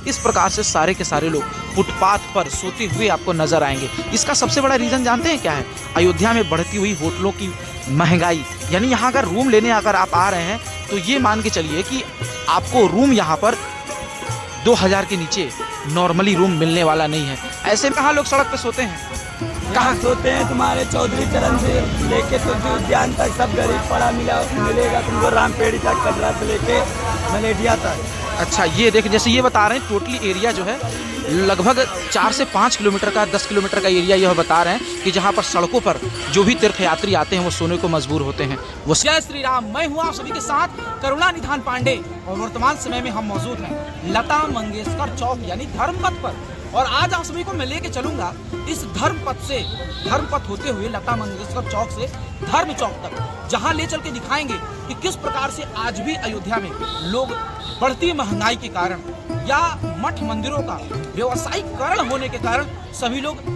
इस प्रकार से सारे के सारे लोग फुटपाथ पर सोते हुए आपको नजर आएंगे। इसका सबसे बड़ा रीज़न जानते हैं क्या है? अयोध्या में बढ़ती हुई होटलों की महंगाई। यानी यहाँ अगर रूम लेने अगर आप आ रहे हैं तो ये मान के चलिए कि आपको रूम यहाँ पर 2000 के नीचे नॉर्मली रूम मिलने वाला नहीं है। ऐसे में कहाँ लोग सड़क पे सोते हैं? कहाँ सोते हैं? तुम्हारे चौधरी चरण से लेके तुलसी उद्यान तक सब गरीब पड़ा मिलेगा तुमको, रामपेड़ी तक, कटरा से लेके मलेडिया तक। अच्छा, ये देख, जैसे ये बता रहे हैं टोटली एरिया जो है लगभग 4 से 5 किलोमीटर का, 10 किलोमीटर का एरिया यह बता रहे हैं कि जहाँ पर सड़कों पर जो भी तीर्थयात्री आते हैं वो सोने को मजबूर होते हैं। वो जय श्री राम, मैं हूँ आप सभी के साथ करुणानिधान पांडे और वर्तमान समय में हम मौजूद हैं लता मंगेशकर चौक यानी धर्मपथ पर। और आज आप सभी को मैं लेके चलूंगा इस धर्मपथ होते हुए लता मंगेशकर चौक से धर्म चौक तक, जहां ले चल के दिखाएंगे कि किस प्रकार से आज भी अयोध्या में लोग बढ़ती महंगाई के कारण या मठ मंदिरों का व्यवसायीकरण होने के कारण सभी लोग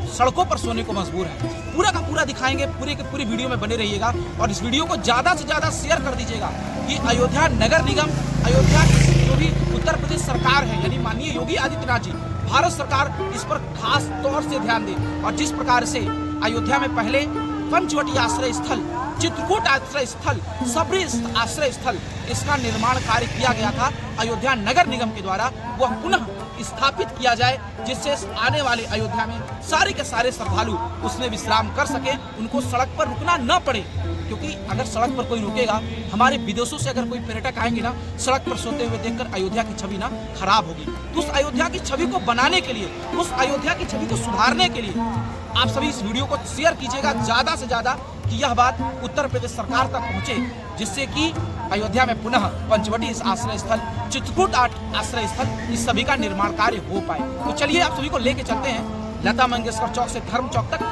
सड़कों पर सोने को मजबूर हैं। पूरा का पूरा दिखाएंगे, पूरी वीडियो में बने रहिएगा और इस वीडियो को ज़्यादा से ज़्यादा शेयर कर दीजिएगा कि अयोध्या नगर निगम, अयोध्या की जो भी उत्तर प्रदेश सरकार है यानी माननीय योगी आदित्यनाथ जी, भारत सरकार इस पर खास तौर से ध्यान दे। और जिस प्रकार से अयोध्या में पहले पंचवटी आश्रय स्थल, चित्रकूट आश्रय स्थल, सबरी आश्रय स्थल, इसका निर्माण कार्य किया गया था अयोध्या नगर निगम के द्वारा, वह पुनः स्थापित किया जाए जिससे आने वाले अयोध्या में सारे के सारे श्रद्धालु उसमें विश्राम कर सके, उनको सड़क पर रुकना न पड़े। क्योंकि अगर सड़क पर कोई रुकेगा, हमारे विदेशों से अगर कोई पर्यटक आएंगे ना, सड़क पर सोते हुए देखकर अयोध्या की छवि ना खराब होगी। तो उस अयोध्या की छवि को बनाने के लिए, उस अयोध्या की छवि को सुधारने के लिए आप सभी इस वीडियो को शेयर कीजिएगा ज़्यादा से ज़्यादा कि यह बात उत्तर प्रदेश सरकार तक पहुँचे, जिससे कि अयोध्या में पुनः पंचवटी आश्रय स्थल, चित्रकूट आश्रय स्थल, इस सभी का निर्माण कार्य हो पाए। तो चलिए आप सभी को लेके चलते हैं लता मंगेशकर चौक से धर्म चौक तक,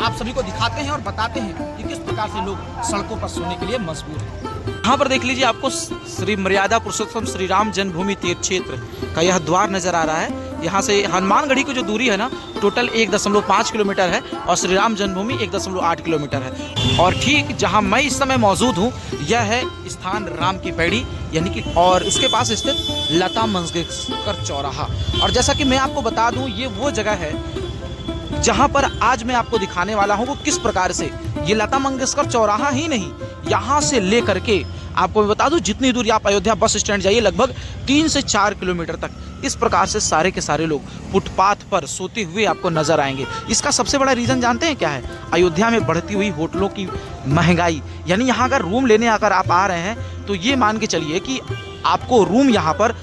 आप सभी को दिखाते हैं और बताते हैं कि किस प्रकार से लोग सड़कों पर सोने के लिए मजबूर हैं। यहाँ पर देख लीजिए, आपको श्री मर्यादा पुरुषोत्तम श्री राम जन्मभूमि तीर्थ क्षेत्र का यह द्वार नजर आ रहा है। यहाँ से हनुमानगढ़ी की जो दूरी है ना, टोटल 1.5 किलोमीटर है और श्री राम जन्मभूमि 1.8 किलोमीटर है। और ठीक जहाँ मैं इस समय मौजूद हूँ यह है स्थान राम की पैड़ी यानी कि, और उसके पास स्थित लता मंगेशकर चौराहा। और जैसा कि मैं आपको बता दूँ, ये वो जगह है जहाँ पर आज मैं आपको दिखाने वाला हूँ वो किस प्रकार से ये लता मंगेशकर चौराहा ही नहीं, यहाँ से ले करके आपको मैं बता दूं जितनी दूर आप अयोध्या बस स्टैंड जाइए लगभग 3 से 4 किलोमीटर तक इस प्रकार से सारे के सारे लोग फुटपाथ पर सोते हुए आपको नजर आएंगे। इसका सबसे बड़ा रीज़न जानते हैं क्या है? अयोध्या में बढ़ती हुई होटलों की महंगाई। यानी यहाँ अगर रूम लेने अगर आप आ रहे हैं तो ये मान के चलिए कि आपको रूम यहाँ पर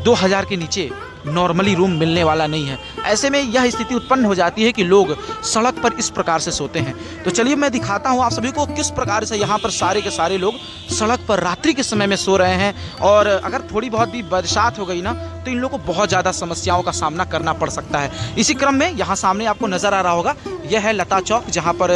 2000 के नीचे नॉर्मली रूम मिलने वाला नहीं है। ऐसे में यह स्थिति उत्पन्न हो जाती है कि लोग सड़क पर इस प्रकार से सोते हैं। तो चलिए मैं दिखाता हूं आप सभी को किस प्रकार से यहाँ पर सारे के सारे लोग सड़क पर रात्रि के समय में सो रहे हैं। और अगर थोड़ी बहुत भी बरसात हो गई ना तो इन लोगों को बहुत ज़्यादा समस्याओं का सामना करना पड़ सकता है। इसी क्रम में यहाँ सामने आपको नज़र आ रहा होगा, यह है लता चौक, जहाँ पर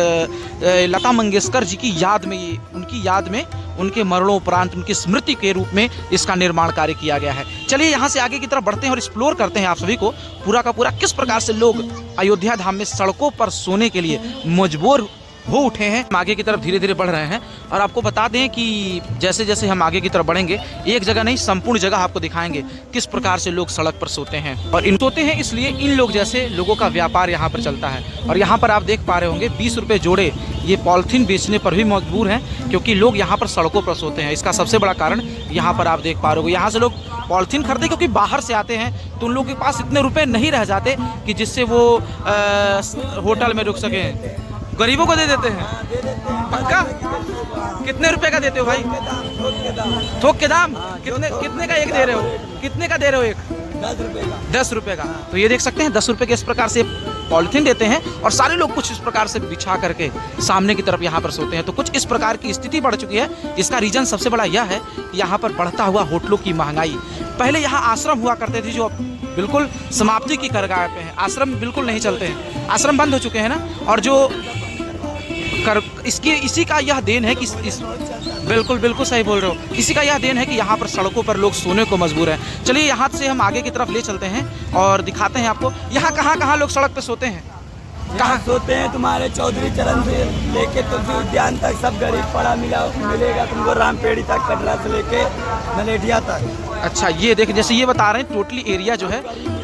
लता मंगेशकर जी की याद में, उनकी याद में, उनके मरणोपरांत उनकी स्मृति के रूप में इसका निर्माण कार्य किया गया है। चलिए यहाँ से आगे की तरफ बढ़ते हैं और एक्सप्लोर करते हैं आप सभी को पूरा का पूरा किस प्रकार से लोग अयोध्या धाम में सड़कों पर सोने के लिए मजबूर हो उठे हैं। हम आगे की तरफ धीरे धीरे बढ़ रहे हैं और आपको बता दें कि जैसे जैसे हम आगे की तरफ बढ़ेंगे, एक जगह नहीं संपूर्ण जगह आपको दिखाएंगे किस प्रकार से लोग सड़क पर सोते हैं। और इन सोते हैं इसलिए इन लोग जैसे लोगों का व्यापार यहाँ पर चलता है। और यहाँ पर आप देख पा रहे होंगे 20 रुपये जोड़े ये पॉलिथीन बेचने पर भी मजबूर हैं, क्योंकि लोग यहाँ पर सड़कों पर सोते हैं। इसका सबसे बड़ा कारण यहाँ पर आप देख पा रहे हो, यहाँ से लोग पॉलिथीन खरीदे क्योंकि बाहर से आते हैं तो उन लोगों के पास इतने रुपए नहीं रह जाते कि जिससे वो होटल में रुक सकें। गरीबों को दे देते हैं। पक्का? कितने रुपए का देते हो भाई? थोक के दाम? कितने का एक दे रहे हो? कितने का दे रहे हो एक? 10 रुपए का। 10 रुपए का। तो ये देख सकते हैं 10 रुपए के इस प्रकार से पॉलिथीन देते हैं और सारे लोग कुछ इस प्रकार से बिछा करके सामने की तरफ यहाँ पर सोते हैं। तो कुछ इस प्रकार की स्थिति बढ़ चुकी है। इसका रीजन सबसे बड़ा यह है कि यहाँ पर बढ़ता हुआ होटलों की महंगाई। पहले यहाँ आश्रम हुआ करते थे जो बिल्कुल समाप्ति की कगार पे हैं। आश्रम बिल्कुल नहीं चलते हैं, आश्रम बंद हो चुके हैं ना। और जो इसी का यह देन है कि बिल्कुल सही बोल रहे हो, इसी का यह देन है कि यहाँ पर सड़कों पर लोग सोने को मजबूर हैं। चलिए यहाँ से हम आगे की तरफ ले चलते हैं और दिखाते हैं आपको यहाँ कहाँ लोग सड़क पे सोते हैं। कहाँ सोते हैं? तुम्हारे चौधरी चरण से लेके तुलसी उद्यान तक सब गरीब पड़ा मिलेगा तुमको, रामपेड़ी तक, कटरा से लेके मलेडिया तक। अच्छा, ये देखिए जैसे ये बता रहे हैं टोटली एरिया जो है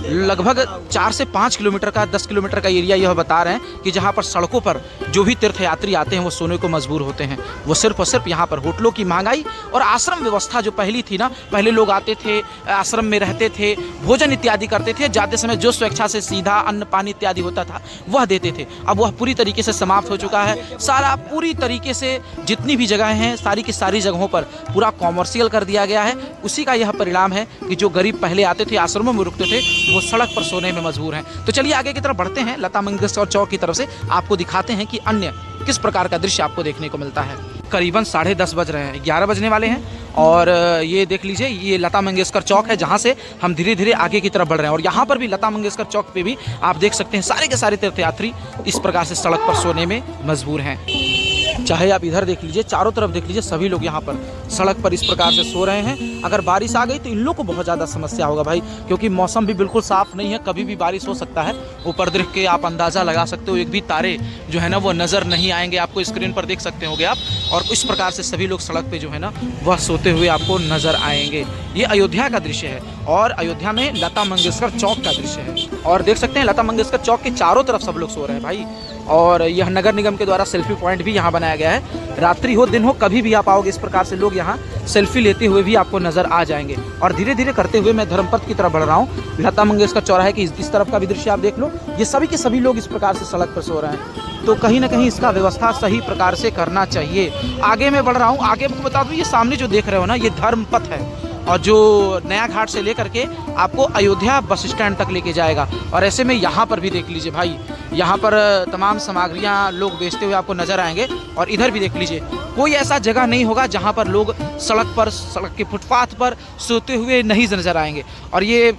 लगभग 4 से 5 किलोमीटर का 10 किलोमीटर का एरिया यह बता रहे हैं कि जहाँ पर सड़कों पर जो भी तीर्थयात्री आते हैं वो सोने को मजबूर होते हैं। वो सिर्फ और सिर्फ यहाँ पर होटलों की महंगाई और आश्रम व्यवस्था जो पहली थी ना, पहले लोग आते थे आश्रम में रहते थे, भोजन इत्यादि करते थे, जाते समय जो स्वेच्छा से सीधा अन्न पानी इत्यादि होता था वह देते थे। अब वह पूरी तरीके से समाप्त हो चुका है। सारा पूरी तरीके से जितनी भी जगह हैं सारी की सारी जगहों पर पूरा कॉमर्शियल कर दिया गया है। उसी का यह परिणाम है कि जो गरीब पहले आते थे आश्रमों में रुकते थे वो सड़क पर सोने में मजबूर हैं। तो चलिए आगे की तरफ बढ़ते हैं, लता मंगेशकर चौक की तरफ से आपको दिखाते हैं कि अन्य किस प्रकार का दृश्य आपको देखने को मिलता है। करीबन 10:30 बज रहे हैं, 11 बजने वाले हैं और ये देख लीजिए ये लता मंगेशकर चौक है जहाँ से हम धीरे धीरे आगे की तरफ बढ़ रहे हैं। और यहाँ पर भी लता मंगेशकर चौक पे भी आप देख सकते हैं सारे के सारे तीर्थयात्री इस प्रकार से सड़क पर सोने में मजबूर हैं। चाहे आप इधर देख लीजिए, चारों तरफ देख लीजिए, सभी लोग यहाँ पर सड़क पर इस प्रकार से सो रहे हैं। अगर बारिश आ गई तो इन लोगों को बहुत ज़्यादा समस्या होगा भाई, क्योंकि मौसम भी बिल्कुल साफ नहीं है, कभी भी बारिश हो सकता है। ऊपर देख के आप अंदाज़ा लगा सकते हो, एक भी तारे जो है ना वो नज़र नहीं आएंगे आपको, स्क्रीन पर देख सकते होंगे आप। और इस प्रकार से सभी लोग सड़क पे जो है ना वह सोते हुए आपको नज़र आएंगे। ये अयोध्या का दृश्य है और अयोध्या में लता मंगेशकर चौक का दृश्य है। और देख सकते हैं लता मंगेशकर चौक के चारों तरफ सब लोग सो रहे हैं भाई। और यह नगर निगम के द्वारा सेल्फी पॉइंट भी यहाँ बनाया गया है। रात्रि हो दिन हो कभी भी आप आओगे इस प्रकार से लोग यहाँ सेल्फी लेते हुए भी आपको नज़र आ जाएंगे। और धीरे धीरे करते हुए मैं धर्मपथ की तरफ बढ़ रहा हूँ। लता मंगेशकर चौराहे की इस तरफ का भी दृश्य आप देख लो, ये सभी के सभी लोग इस प्रकार से सड़क पर सो रहे हैं। तो कहीं ना कहीं इसका व्यवस्था सही प्रकार से करना चाहिए। आगे मैं बढ़ रहा हूँ, आगे आपको बता दूँ ये सामने जो देख रहे हो ना ये धर्मपथ है और जो नया घाट से लेकर के आपको अयोध्या बस स्टैंड तक लेके जाएगा। और ऐसे में यहाँ पर भी देख लीजिए भाई, यहाँ पर तमाम सामग्रियाँ लोग बेचते हुए आपको नज़र आएंगे। और इधर भी देख लीजिए, कोई ऐसा जगह नहीं होगा जहाँ पर लोग सड़क के फुटपाथ पर सोते हुए नहीं नजर आएंगे। और ये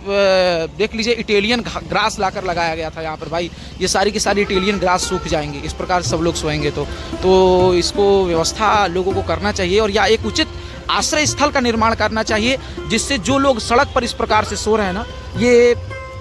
देख लीजिए इटालियन ग्रास लाकर लगाया गया था यहाँ पर भाई, ये सारी की सारी इटालियन ग्रास सूख जाएंगी इस प्रकार सब लोग सोएंगे। तो इसको व्यवस्था लोगों को करना चाहिए और या एक उचित आश्रय स्थल का निर्माण करना चाहिए, जिससे जो लोग सड़क पर इस प्रकार से सो रहे हैं ना, ये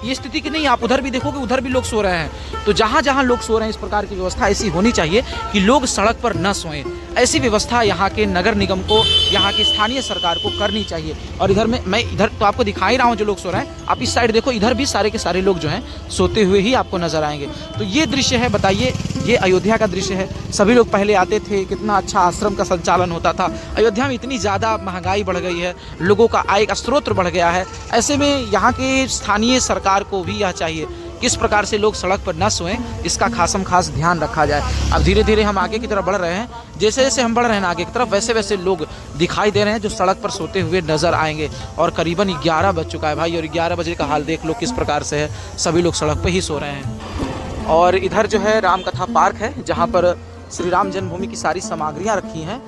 स्थिति की नहीं। आप उधर भी देखोगे उधर भी लोग सो रहे हैं। तो जहाँ जहाँ लोग सो रहे हैं इस प्रकार की व्यवस्था ऐसी होनी चाहिए कि लोग सड़क पर न सोएं। ऐसी व्यवस्था यहाँ के नगर निगम को, यहाँ की स्थानीय सरकार को करनी चाहिए। और इधर मैं इधर तो आपको दिखा ही रहा हूँ जो लोग सो रहे हैं, आप इस साइड देखो, इधर भी सारे के सारे लोग जो हैं सोते हुए ही आपको नजर आएंगे। तो ये दृश्य है, बताइए, ये अयोध्या का दृश्य है। सभी लोग पहले आते थे, कितना अच्छा आश्रम का संचालन होता था। अयोध्या में इतनी ज़्यादा महंगाई बढ़ गई है, लोगों का आय का स्रोत बढ़ गया है। ऐसे में यहाँ के स्थानीय सरकार को भी यह चाहिए किस प्रकार से लोग सड़क पर न सोएं, इसका खासम खास ध्यान रखा जाए। अब धीरे धीरे हम आगे की तरफ बढ़ रहे हैं, जैसे जैसे हम बढ़ रहे हैं आगे की तरफ वैसे वैसे लोग दिखाई दे रहे हैं जो सड़क पर सोते हुए नज़र आएंगे। और करीबन 11 बज चुका है भाई, और 11 बजे का हाल देख लो किस प्रकार से है, सभी लोग सड़क पर ही सो रहे हैं। और इधर जो है रामकथा पार्क है, जहाँ पर श्री राम जन्मभूमि की सारी सामग्रियाँ रखी हैं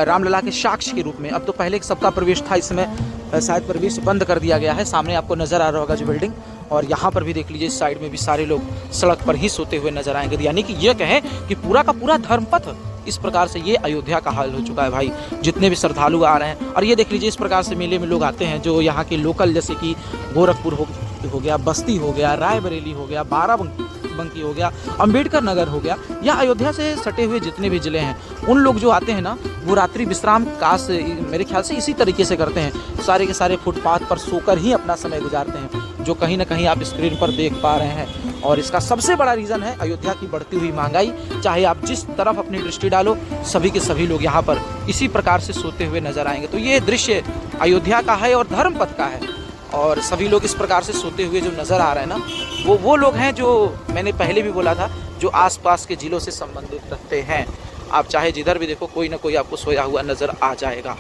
रामलला के साक्ष्य के रूप में। अब तो पहले सबका प्रवेश था, इसमें शायद प्रवेश बंद कर दिया गया है। सामने आपको नज़र आ रहा होगा जो बिल्डिंग, और यहाँ पर भी देख लीजिए इस साइड में भी सारे लोग सड़क पर ही सोते हुए नजर आएंगे। यानी कि ये कहें कि पूरा का पूरा धर्मपथ इस प्रकार से ये अयोध्या का हाल हो चुका है भाई। जितने भी श्रद्धालु आ रहे हैं, और ये देख लीजिए इस प्रकार से मेले में लोग आते हैं जो यहाँ के लोकल, जैसे कि गोरखपुर हो गया, बस्ती हो गया, रायबरेली हो गया, बाराबंकी हो गया, अंबेडकर नगर हो गया, या अयोध्या से सटे हुए जितने भी ज़िले हैं, उन लोग जो आते हैं ना वो रात्रि विश्राम काश मेरे ख्याल से इसी तरीके से करते हैं। सारे के सारे फुटपाथ पर सोकर ही अपना समय गुजारते हैं, जो कहीं ना कहीं आप स्क्रीन पर देख पा रहे हैं। और इसका सबसे बड़ा रीज़न है अयोध्या की बढ़ती हुई महंगाई। चाहे आप जिस तरफ अपनी दृष्टि डालो, सभी के सभी लोग यहाँ पर इसी प्रकार से सोते हुए नजर आएंगे। तो ये दृश्य अयोध्या का है और धर्मपथ का है, और सभी लोग इस प्रकार से सोते हुए जो नज़र आ रहे हैं ना, वो लोग हैं जो मैंने पहले भी बोला था, जो आसपास के ज़िलों से संबंधित रखते हैं। आप चाहे जिधर भी देखो कोई ना कोई आपको सोया हुआ नज़र आ जाएगा।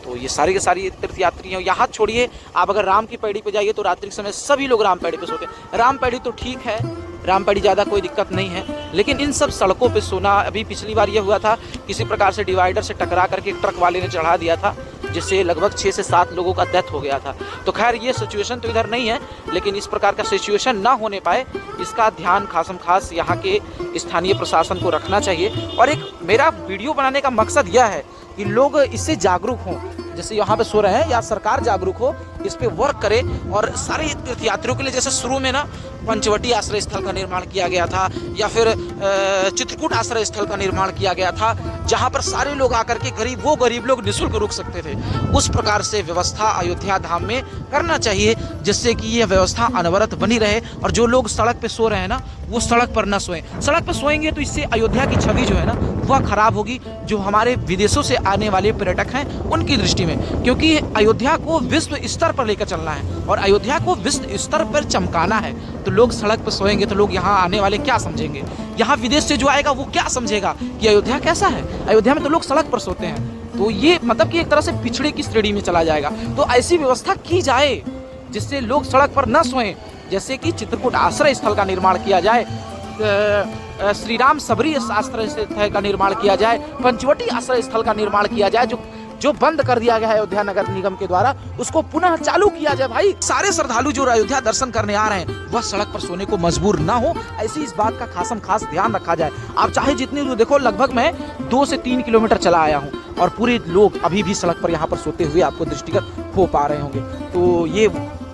तो ये सारी के सारी तीर्थयात्री हैं। यहाँ छोड़िए, आप अगर राम की पैड़ी पे जाइए तो रात्रि के समय सभी लोग राम पैड़ी पे सोते हैं। राम पैड़ी तो ठीक है, राम पैड़ी ज़्यादा कोई दिक्कत नहीं है, लेकिन इन सब सड़कों पे सोना, अभी पिछली बार ये हुआ था किसी प्रकार से डिवाइडर से टकरा करके एक ट्रक वाले ने चढ़ा दिया था, जिससे लगभग 6 से 7 लोगों का डेथ हो गया था। तो खैर ये सिचुएशन तो इधर नहीं है, लेकिन इस प्रकार का सिचुएशन ना होने पाए इसका ध्यान खासम खास यहाँ के स्थानीय प्रशासन को रखना चाहिए। और एक मेरा वीडियो बनाने का मकसद यह है कि लोग इससे जागरूक हों, जैसे यहाँ पे सो रहे हैं, या सरकार जागरूक हो इस पे वर्क करे और सारे तीर्थयात्रियों के लिए, जैसे शुरू में ना पंचवटी आश्रय स्थल का निर्माण किया गया था या फिर चित्रकूट आश्रय स्थल का निर्माण किया गया था, जहाँ पर सारे लोग आकर के गरीब लोग निःशुल्क रुक सकते थे, उस प्रकार से व्यवस्था अयोध्या धाम में करना चाहिए, जिससे कि यह व्यवस्था अनवरत बनी रहे और जो लोग सड़क पे सो रहे हैं ना वो सड़क पर ना सोएं। सड़क पर सोएंगे तो इससे अयोध्या की छवि जो है ना वह खराब होगी, जो हमारे विदेशों से आने वाले पर्यटक हैं उनकी दृष्टि में, क्योंकि अयोध्या को विश्व स्तर पर लेकर चलना है और अयोध्या को विश्व स्तर पर चमकाना है। तो लोग सड़क पर सोएंगे तो लोग यहाँ आने वाले क्या समझेंगे, यहाँ विदेश से जो आएगा वो क्या समझेगा कि अयोध्या कैसा है। अयोध्या में तो लोग सड़क पर सोते हैं, तो ये मतलब कि एक तरह से पिछड़े की श्रेणी में चला जाएगा। तो ऐसी व्यवस्था की जाए जिससे लोग सड़क पर न सोएं, जैसे कि चित्रकूट आश्रय स्थल का निर्माण किया जाए, श्री राम सबरी आश्रय स्थल का निर्माण किया जाए, पंचवटी आश्रय स्थल का निर्माण किया जाए, जो बंद कर दिया गया है अयोध्या नगर निगम के द्वारा, उसको पुनः चालू किया जाए। भाई सारे श्रद्धालु जो अयोध्या दर्शन करने आ रहे हैं वह सड़क पर सोने को मजबूर ना हो, ऐसी इस बात का खास ध्यान रखा जाए। आप चाहे जितनी दूर देखो, लगभग मैं 2 से 3 किलोमीटर चला आया हूँ और पूरे लोग अभी भी सड़क पर यहाँ पर सोते हुए आपको दृष्टिगत हो पा रहे होंगे। तो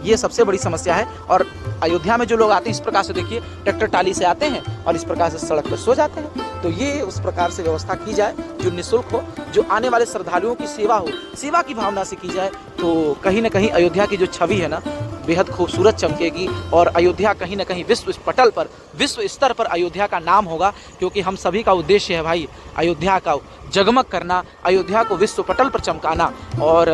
ये सबसे बड़ी समस्या है। और अयोध्या में जो लोग आते हैं इस प्रकार से देखिए, ट्रैक्टर टाली से आते हैं और इस प्रकार से सड़क पर सो जाते हैं। तो ये उस प्रकार से व्यवस्था की जाए जो निःशुल्क हो, जो आने वाले श्रद्धालुओं की सेवा हो, सेवा की भावना से की जाए, तो कहीं ना कहीं अयोध्या की जो छवि है ना बेहद खूबसूरत चमकेगी और अयोध्या कहीं ना कहीं विश्व पटल पर, विश्व स्तर पर अयोध्या का नाम होगा। क्योंकि हम सभी का उद्देश्य है भाई अयोध्या का जगमग करना, अयोध्या को विश्व पटल पर चमकाना, और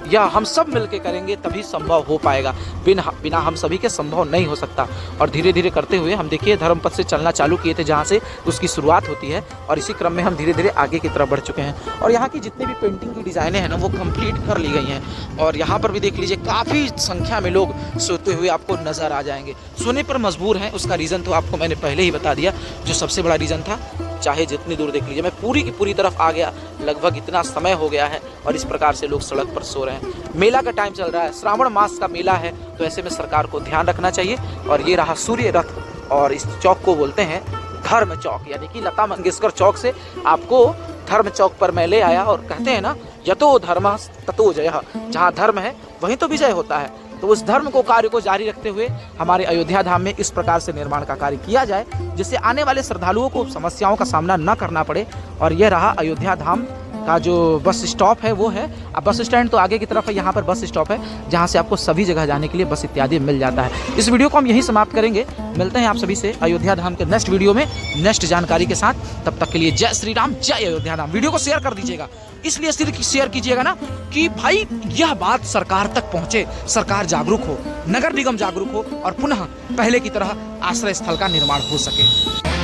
यह हम सब मिलकर करेंगे तभी संभव हो पाएगा, बिना हम सभी के संभव नहीं हो सकता। और धीरे धीरे करते हुए हम देखिए धर्मपथ से चलना चालू किए थे, जहाँ से उसकी शुरुआत होती है, और इसी क्रम में हम धीरे धीरे आगे की तरफ बढ़ चुके हैं। और यहाँ की जितनी भी पेंटिंग की डिज़ाइनें हैं ना वो कंप्लीट कर ली गई हैं। और यहाँ पर भी देख लीजिए काफ़ी संख्या में लोग सोते हुए आपको नज़र आ जाएंगे। सोने पर मजबूर हैं, उसका रीज़न तो आपको मैंने पहले ही बता दिया, जो सबसे बड़ा रीज़न था। चाहे जितनी दूर देख लीजिए, मैं पूरी की पूरी तरफ आ गया, लगभग इतना समय हो गया है और इस प्रकार से लोग सड़क पर सो रहे हैं। मेला का टाइम चल रहा है, श्रावण मास का मेला है, तो ऐसे में सरकार को ध्यान रखना चाहिए। और ये रहा सूर्य रथ, और इस चौक को बोलते हैं धर्म चौक, यानी कि लता मंगेशकर चौक से आपको धर्म चौक पर मैं ले आया। और कहते हैं ना यतो धर्म ततो जयः, जहाँ धर्म है वहीं तो विजय होता है। तो उस धर्म कार्य को जारी रखते हुए हमारे अयोध्या धाम में इस प्रकार से निर्माण का कार्य किया जाए, जिससे आने वाले श्रद्धालुओं को समस्याओं का सामना न करना पड़े। और यह रहा अयोध्या धाम का जो बस स्टॉप है वो है। अब बस स्टैंड तो आगे की तरफ है, यहाँ पर बस स्टॉप है जहाँ से आपको सभी जगह जाने के लिए बस इत्यादि मिल जाता है। इस वीडियो को हम यहीं समाप्त करेंगे, मिलते हैं आप सभी से अयोध्या धाम के नेक्स्ट वीडियो में नेक्स्ट जानकारी के साथ। तब तक के लिए जय श्री राम, जय अयोध्या धाम। वीडियो को शेयर कर दीजिएगा, इसलिए सिर्फ शेयर कीजिएगा ना कि भाई यह बात सरकार तक पहुँचे, सरकार जागरूक हो, नगर निगम जागरूक हो और पुनः पहले की तरह आश्रय स्थल का निर्माण हो सके।